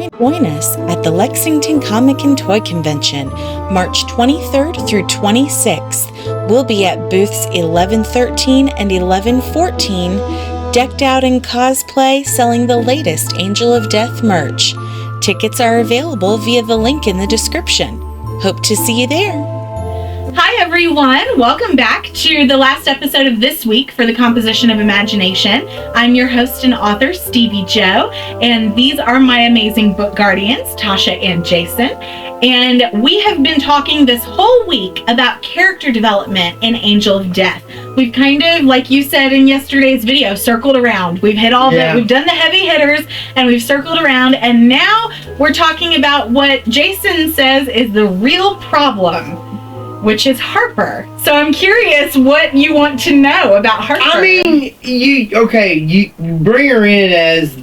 Join us at the Lexington Comic and Toy Convention, March 23rd through 26th. We'll be at booths 1113 and 1114, decked out in cosplay, selling the latest Angel of Death merch. Tickets are available via the link in the description. Hope to see you there. Hi everyone, welcome back to the last episode of this week for the Composition of Imagination. I'm your host and author, Stevie Joe, and these are my amazing book guardians, Tasha and Jason. And we have been talking this whole week about character development in Angel of Death. We've kind of, like you said in yesterday's video, circled around. We've hit we've done the heavy hitters, and we've circled around, and now we're talking about what Jason says is the real problem, which is Harper. So I'm curious what you want to know about Harper. I mean, you bring her in as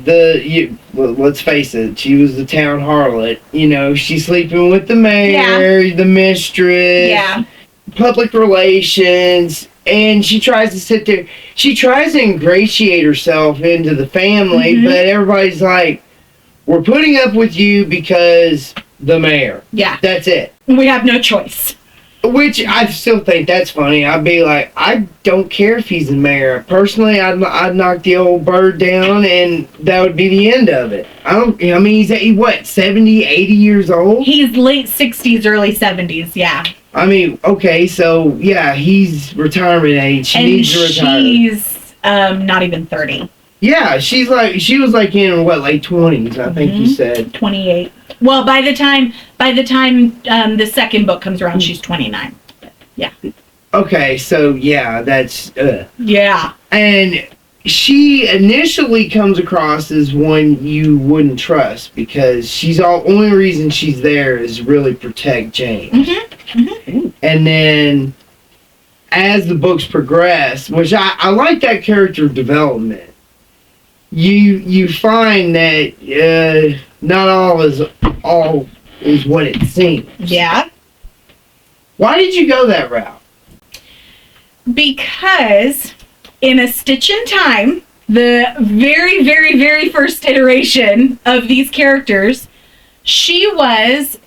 let's face it, she was the town harlot. You know, she's sleeping with the mayor, the mistress, public relations, and she tries to sit there. She tries to ingratiate herself into the family, but everybody's like, we're putting up with you because the mayor. Yeah. That's it. We have no choice. Which I still think that's funny. I'd be like, I don't care if he's the mayor. Personally, I'd knock the old bird down, and that would be the end of it. He's what, 70, 80 years old? He's late 60s, early 70s, yeah. I mean, okay, so, yeah, he's retirement age. She needs to retire. She's not even 30. Yeah, she was like in, late 20s, I think you said. 28. Well, by the time the second book comes around, she's 29. Yeah. Okay, so yeah, that's yeah. And she initially comes across as one you wouldn't trust because only reason she's there is really protect James. And then as the books progress, which I like that character development, you find that not all is what it seems. Yeah. Why did you go that route? Because in A Stitch in Time, the very, very, very first iteration of these characters, James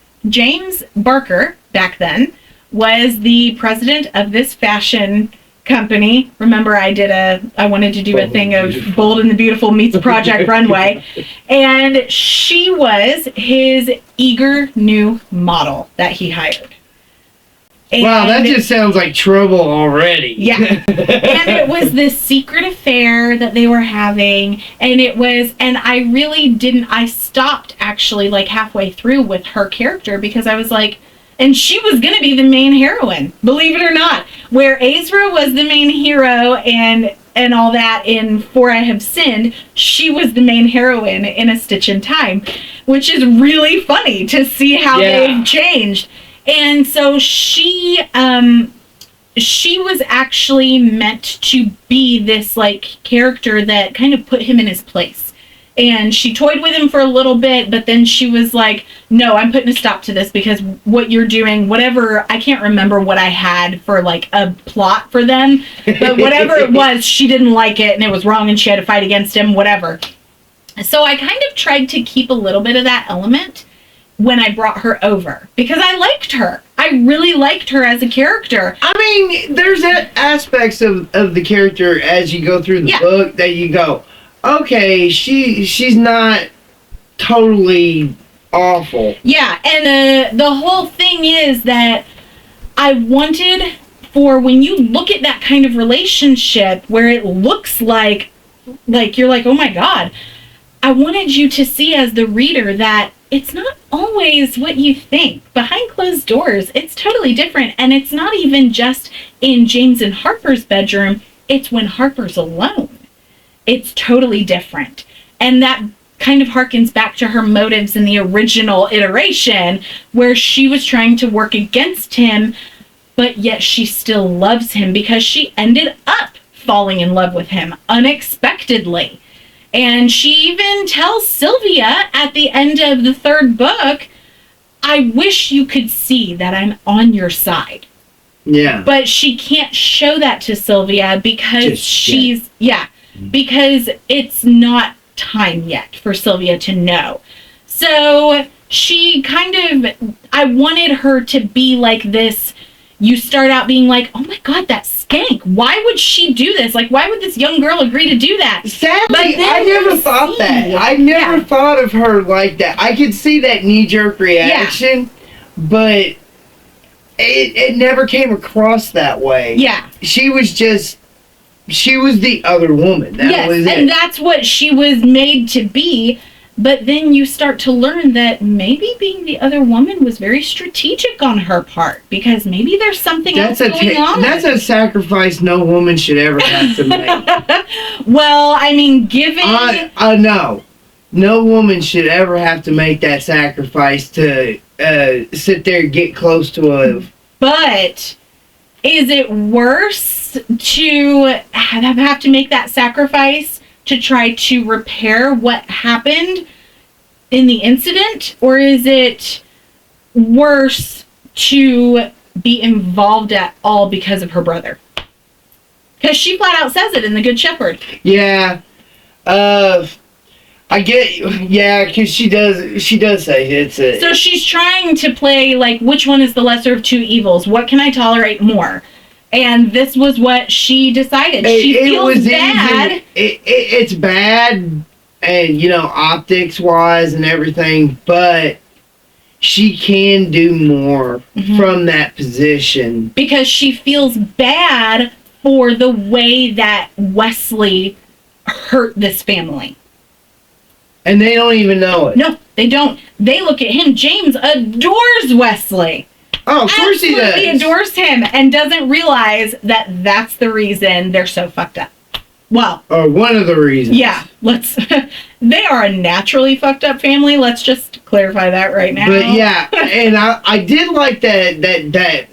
Barker, back then, was the president of this fashion company. Remember, I wanted to do a thing of Bold and the Beautiful meets Project Runway, and she was his eager new model that he hired. And wow, that just sounds like trouble already. Yeah. And it was this secret affair that they were having, and I stopped actually like halfway through with her character because I was like, and she was going to be the main heroine, believe it or not. Where Ezra was the main hero and all that in For I Have Sinned, she was the main heroine in A Stitch in Time, which is really funny to see how they've changed. And so she was actually meant to be this like character that kind of put him in his place. And she toyed with him for a little bit, but then she was like, no, I'm putting a stop to this because what you're doing, whatever, I can't remember what I had for like a plot for them, but whatever it was, she didn't like it and it was wrong and she had to fight against him, whatever. So I kind of tried to keep a little bit of that element when I brought her over because I liked her. I really liked her as a character. I mean, there's aspects of the character as you go through the book that you go, okay, she's not totally awful. Yeah, and the whole thing is that I wanted for when you look at that kind of relationship where it looks like you're like, oh my God, I wanted you to see as the reader that it's not always what you think. Behind closed doors, it's totally different. And it's not even just in James and Harper's bedroom. It's when Harper's alone. It's totally different. And that kind of harkens back to her motives in the original iteration where she was trying to work against him, but yet she still loves him because she ended up falling in love with him unexpectedly. And she even tells Sylvia at the end of the third book, I wish you could see that I'm on your side. Yeah. But she can't show that to Sylvia because because it's not time yet for Sylvia to know. So she I wanted her to be like this. You start out being like, oh my God, that skank. Why would she do this? Like, why would this young girl agree to do that? Sadly, I never thought that. I never thought of her like that. I could see that knee-jerk reaction, but it never came across that way. Yeah. She was the other woman. That was it. And that's what she was made to be. But then you start to learn that maybe being the other woman was very strategic on her part, because maybe there's something else going on. That's a sacrifice no woman should ever have to make. Well, I mean, given... No woman should ever have to make that sacrifice to sit there and get close to a... But is it worse to have to make that sacrifice to try to repair what happened in the incident? Or is it worse to be involved at all because of her brother? Because she flat out says it in The Good Shepherd. Yeah. I get, because she does say it's a... So she's trying to play, like, which one is the lesser of two evils? What can I tolerate more? And this was what she decided. She feels bad. It's bad, and, optics-wise and everything, but she can do more from that position. Because she feels bad for the way that Wesley hurt this family. And they don't even know it. No, they don't. They look at him. James adores Wesley. Oh, of course he does. Absolutely adores him and doesn't realize that that's the reason they're so fucked up. Well. Or one of the reasons. Yeah. They are a naturally fucked up family. Let's just clarify that right now. But yeah, and I did like that,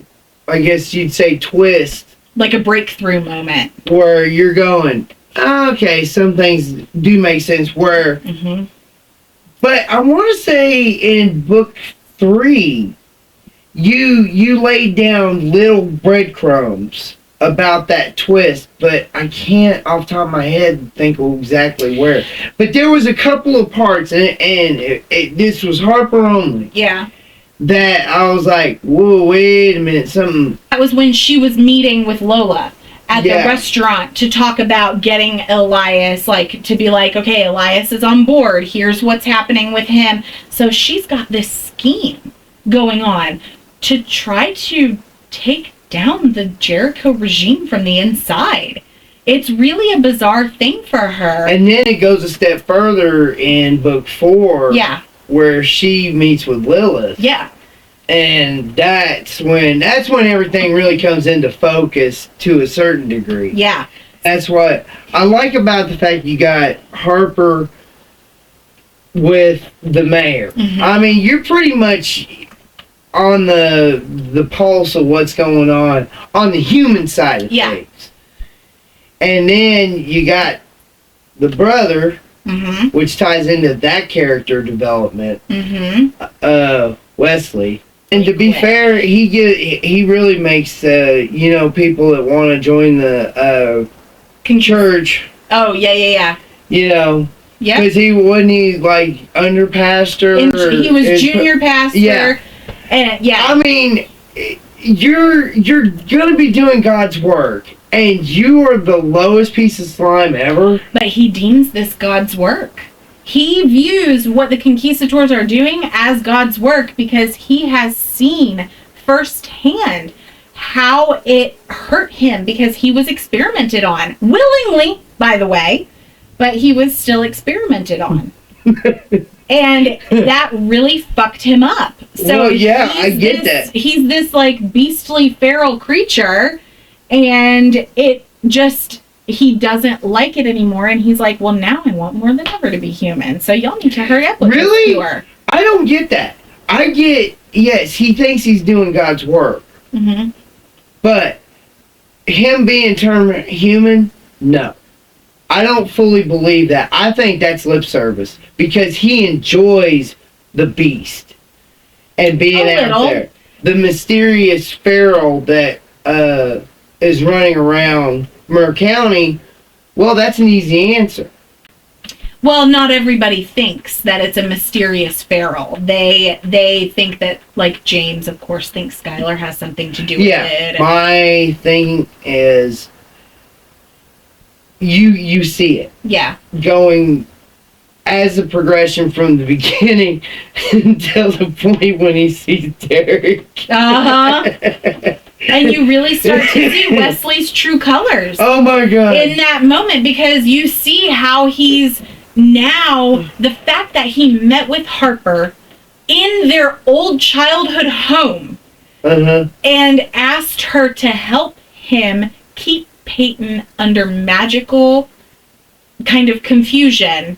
I guess you'd say, twist. Like a breakthrough moment. Where you're going, okay, some things do make sense. But I want to say in book 3, you laid down little breadcrumbs about that twist, but I can't off the top of my head think of exactly where. But there was a couple of parts, and this was Harper only. Yeah. That I was like, whoa, wait a minute, something. That was when she was meeting with Lola at the restaurant to talk about getting Elias, to be like, okay, Elias is on board. Here's what's happening with him. So she's got this scheme going on to try to take down the Jericho regime from the inside. It's really a bizarre thing for her. And then it goes a step further in book 4. Yeah. Where she meets with Lilith. Yeah. And that's when everything really comes into focus to a certain degree. Yeah. That's what I like about the fact you got Harper with the mayor. I mean, you're pretty much on the pulse of what's going on the human side of things. And then you got the brother, which ties into that character development, Wesley. And to be fair, he really makes people that want to join the church. Oh yeah. Yeah. Because he wasn't under pastor. He was junior pastor. Yeah. And I mean, you're gonna be doing God's work, and you are the lowest piece of slime ever. But he deems this God's work. He views what the conquistadors are doing as God's work because he has seen firsthand how it hurt him, because he was experimented on. Willingly, by the way, but he was still experimented on. And that really fucked him up. So I get that. He's this beastly feral creature, and it just... he doesn't like it anymore, and he's like, well, now I want more than ever to be human, so y'all need to hurry up with this cure. I don't get that. I get, yes, he thinks he's doing God's work. But him being termed human, no. I don't fully believe that. I think that's lip service, because he enjoys the beast and being out there. The mysterious feral that is running around Murr County, well, that's an easy answer. Well, not everybody thinks that it's a mysterious feral. They think that, like James, of course, thinks Skylar has something to do with it. My thing is, you see it. Yeah. Going as a progression from the beginning until the point when he sees Derek. And you really start to see Wesley's true colors. Oh my God. In that moment, because you see how he's now, the fact that he met with Harper in their old childhood home and asked her to help him keep Peyton under magical kind of confusion.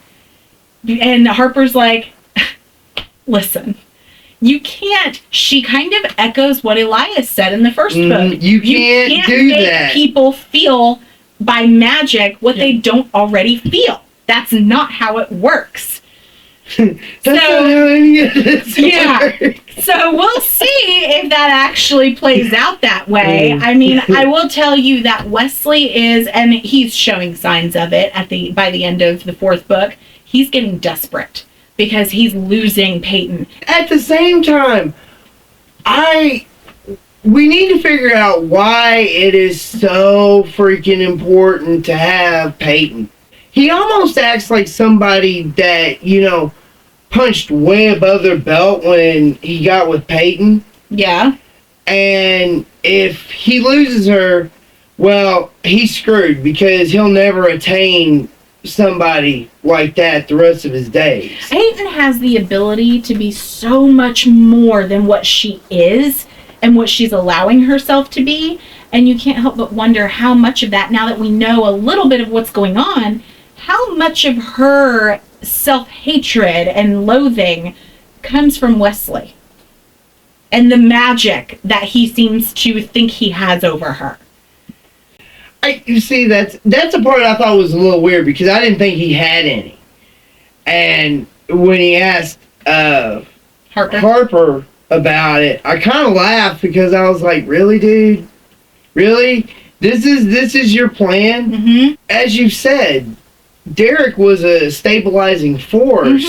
And Harper's like, listen, you can't. She kind of echoes what Elias said in the first book. You can't do make that. People feel by magic what they don't already feel. That's not how it works. That's not how any of this works. So we'll see if that actually plays out that way. I mean, I will tell you that Wesley is, and he's showing signs of it by the end of the fourth book. He's getting desperate because he's losing Peyton. At the same time, we need to figure out why it is so freaking important to have Peyton. He almost acts like somebody that, punched way above their belt when he got with Peyton. Yeah. And if he loses her, well, he's screwed because he'll never attain somebody like that the rest of his days. Peyton has the ability to be so much more than what she is and what she's allowing herself to be. And you can't help but wonder how much of that, now that we know a little bit of what's going on, how much of her self-hatred and loathing comes from Wesley and the magic that he seems to think he has over her. You see, that's the part I thought was a little weird because I didn't think he had any. And when he asked Harper about it, I kind of laughed because I was like, "Really, dude? Really? This is your plan?" Mm-hmm. As you said, Derek was a stabilizing force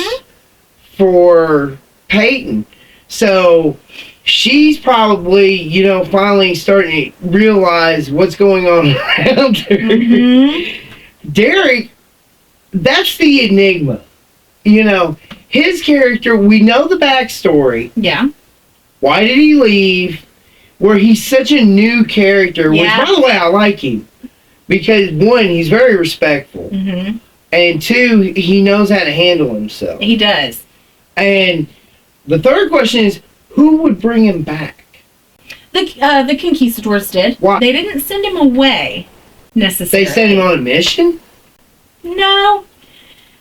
for Peyton. So she's probably, finally starting to realize what's going on around her. Mm-hmm. Derek, that's the enigma. His character, we know the backstory. Yeah. Why did he leave? Where he's such a new character, which, by the way, I like him. Because, one, he's very respectful. Mm-hmm. And two, he knows how to handle himself. He does. And the third question is, who would bring him back? The conquistadors did. Why? They didn't send him away, necessarily. They sent him on a mission? No.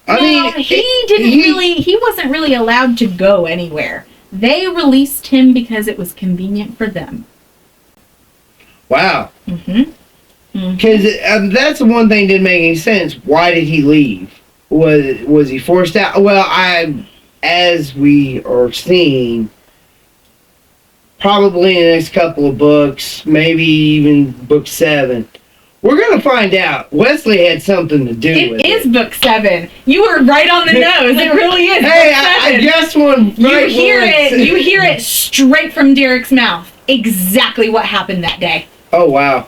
I mean, he wasn't really allowed to go anywhere. They released him because it was convenient for them. Wow. Mm-hmm. Because that's the one thing that didn't make any sense. Why did he leave? Was he forced out? Well, as we are seeing, probably in the next couple of books, maybe even book 7, we're going to find out Wesley had something to do with it. It is book 7. You were right on the nose. It really is. Hey, I guessed one right. You hear it straight from Derek's mouth. Exactly what happened that day. Oh, wow.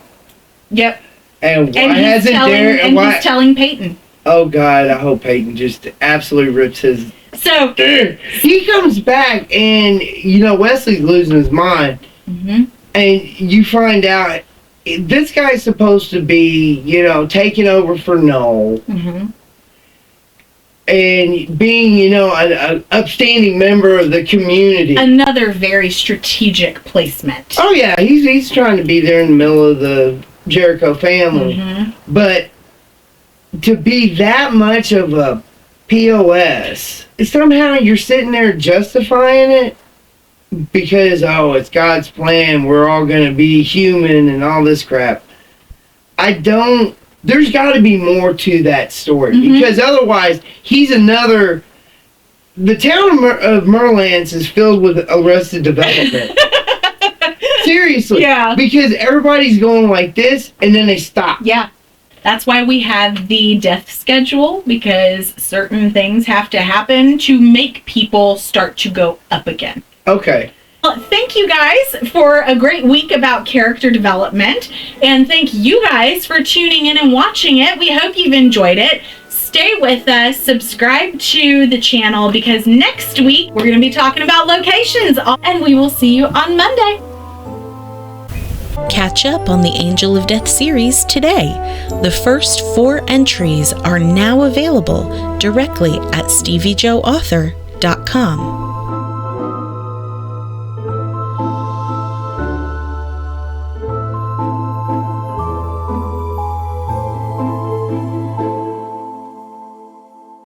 Yep. And why hasn't Derek... he's telling Peyton. Oh, God, I hope Peyton just absolutely rips his... So... He comes back and, Wesley's losing his mind. Mm-hmm. And you find out this guy's supposed to be, taking over for Noel. Mm-hmm. And being, an upstanding member of the community. Another very strategic placement. Oh, yeah. He's trying to be there in the middle of the Jericho family. Mm-hmm. But to be that much of a POS, somehow you're sitting there justifying it because, it's God's plan. We're all going to be human and all this crap. There's got to be more to that story. Mm-hmm. Because otherwise, the town of Merlance is filled with Arrested Development. Seriously. Yeah. Because everybody's going like this, and then they stop. Yeah. That's why we have the death schedule, because certain things have to happen to make people start to go up again. Okay. Well, thank you guys for a great week about character development, and thank you guys for tuning in and watching it. We hope you've enjoyed it. Stay with us, subscribe to the channel, because next week we're going to be talking about locations, and we will see you on Monday. Catch up on the Angel of Death series today. The first 4 entries are now available directly at steviejoeauthor.com.